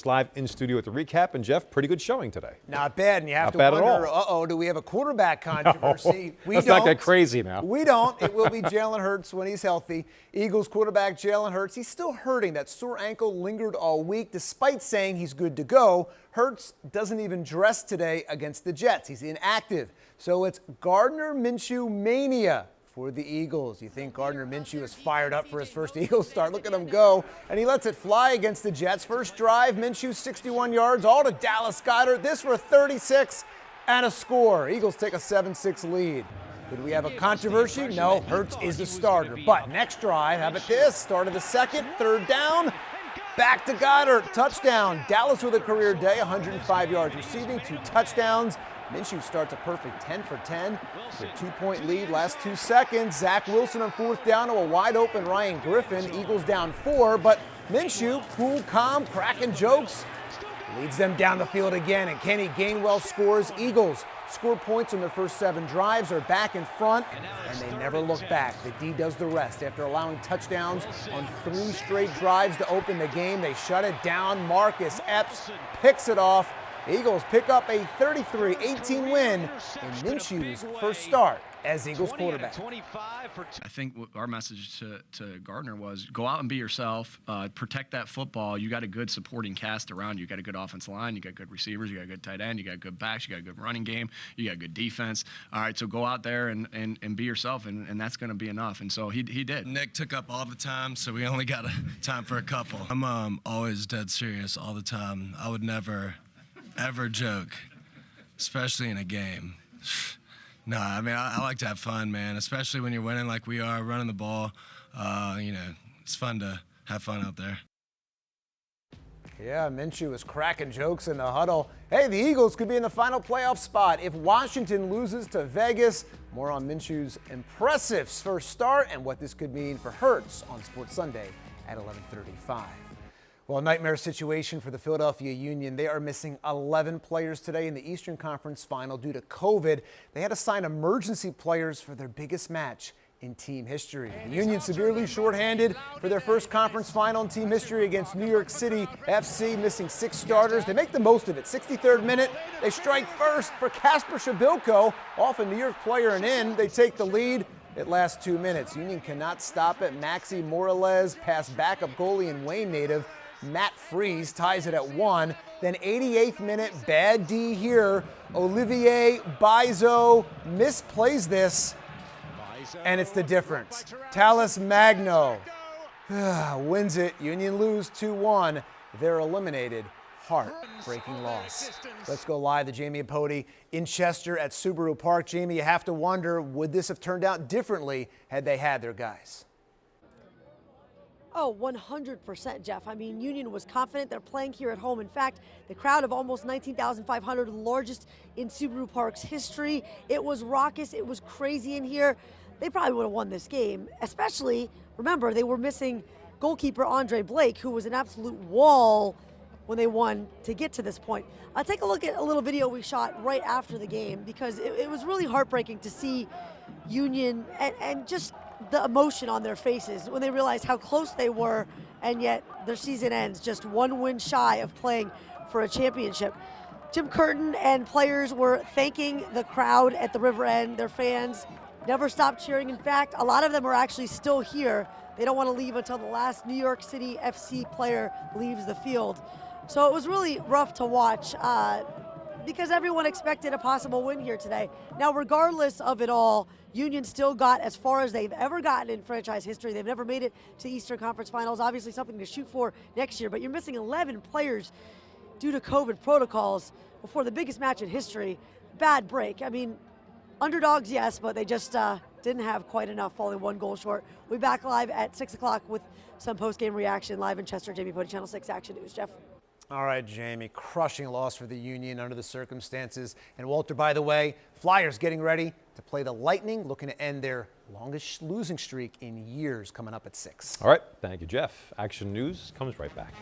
Hurts live in studio with the recap. And Jeff, pretty good showing today. Not bad. And you have Not to bad wonder, at all. do we have a quarterback controversy? No, let's not get crazy now. We don't. It will be Jalen Hurts when he's healthy. Eagles quarterback Jalen Hurts, he's still hurting. That sore ankle lingered all week, despite saying he's good to go. Hurts doesn't even dress today against the Jets. He's inactive. So it's Gardner Minshew mania for the Eagles. You think Gardner Minshew is fired up for his first Eagles start. Look at him go. And he lets it fly against the Jets. First drive, Minshew 61 yards, all to Dallas Goedert. This for 36 and a score. Eagles take a 7-6 lead. Did we have a controversy? No, Hurts is the starter. But next drive, how about this? Start of the second, third down. Back to Goedert, touchdown. Dallas with a career day, 105 yards receiving, 2 touchdowns. Minshew starts a perfect 10 for 10 with a 2-point lead. Last 2 seconds, Zach Wilson on fourth down to a wide open Ryan Griffin. Eagles down 4, but Minshew, cool, calm, cracking jokes, leads them down the field again, and Kenny Gainwell scores. Eagles score points on their first 7 drives, are back in front, and they never look back. The D does the rest. After allowing touchdowns on 3 straight drives to open the game, they shut it down. Marcus Epps picks it off. Eagles pick up a 33-18 win in Minshew's first start as Eagles quarterback. I think our message to Gardner was go out and be yourself, protect that football. You got a good supporting cast around you. You got a good offensive line, you got good receivers, you got a good tight end, you got good backs, you got a good running game, you got good defense. All right, so go out there and be yourself, and that's going to be enough. And so he did. Nick took up all the time, so we only got time for a couple. I'm always dead serious all the time. I would never ever joke, especially in a game. No, I mean, I like to have fun, man, especially when you're winning like we are, running the ball. It's fun to have fun out there. Yeah, Minshew is cracking jokes in the huddle. Hey, the Eagles could be in the final playoff spot if Washington loses to Vegas. More on Minshew's impressive first start and what this could mean for Hurts on Sports Sunday at 11:35. Well, nightmare situation for the Philadelphia Union. They are missing 11 players today in the Eastern Conference Final due to COVID. They had to sign emergency players for their biggest match in team history. The Union severely shorthanded for their first conference final in team history against New York City FC, missing 6 starters. They make the most of it. 63rd minute, they strike first for Kasper Shabilko, off a New York player and in. They take the lead. It lasts 2 minutes. Union cannot stop it. Maxi Morales pass backup goalie and Wayne native Matt Freese ties it at 1. Then 88th minute, bad D here. Olivier Bizo misplays this, and it's the difference. Tallis Magno wins it. Union lose 2-1. They're eliminated. Heartbreaking loss. Let's go live to Jamie Apodi in Chester at Subaru Park. Jamie, you have to wonder, would this have turned out differently had they had their guys? Oh, 100%, Jeff. I mean, Union was confident. They're playing here at home. In fact, the crowd of almost 19,500, the largest in Subaru Park's history. It was raucous. It was crazy in here. They probably would have won this game, especially, remember, they were missing goalkeeper Andre Blake, who was an absolute wall when they won to get to this point. I'll take a look at a little video we shot right after the game because it was really heartbreaking to see Union and just the emotion on their faces when they realized how close they were, and yet their season ends just 1 win shy of playing for a championship. Jim Curtin and players were thanking the crowd at the River End. Their fans never stopped cheering. In fact, a lot of them are actually still here. They don't want to leave until the last New York City FC player leaves the field. So it was really rough to watch because everyone expected a possible win here today. Now, regardless of it all, Union still got as far as they've ever gotten in franchise history. They've never made it to Eastern Conference Finals, obviously something to shoot for next year, but you're missing 11 players due to COVID protocols before the biggest match in history. Bad break. I mean, underdogs, yes, but they just didn't have quite enough, falling 1 goal short. We'll be back live at 6 o'clock with some post-game reaction live in Chester. Jamie Apodi, Channel 6 Action News. Jeff. All right, Jamie, crushing loss for the Union under the circumstances. And Walter, by the way, Flyers getting ready to play the Lightning, looking to end their longest losing streak in years, coming up at 6. All right, thank you, Jeff. Action News comes right back.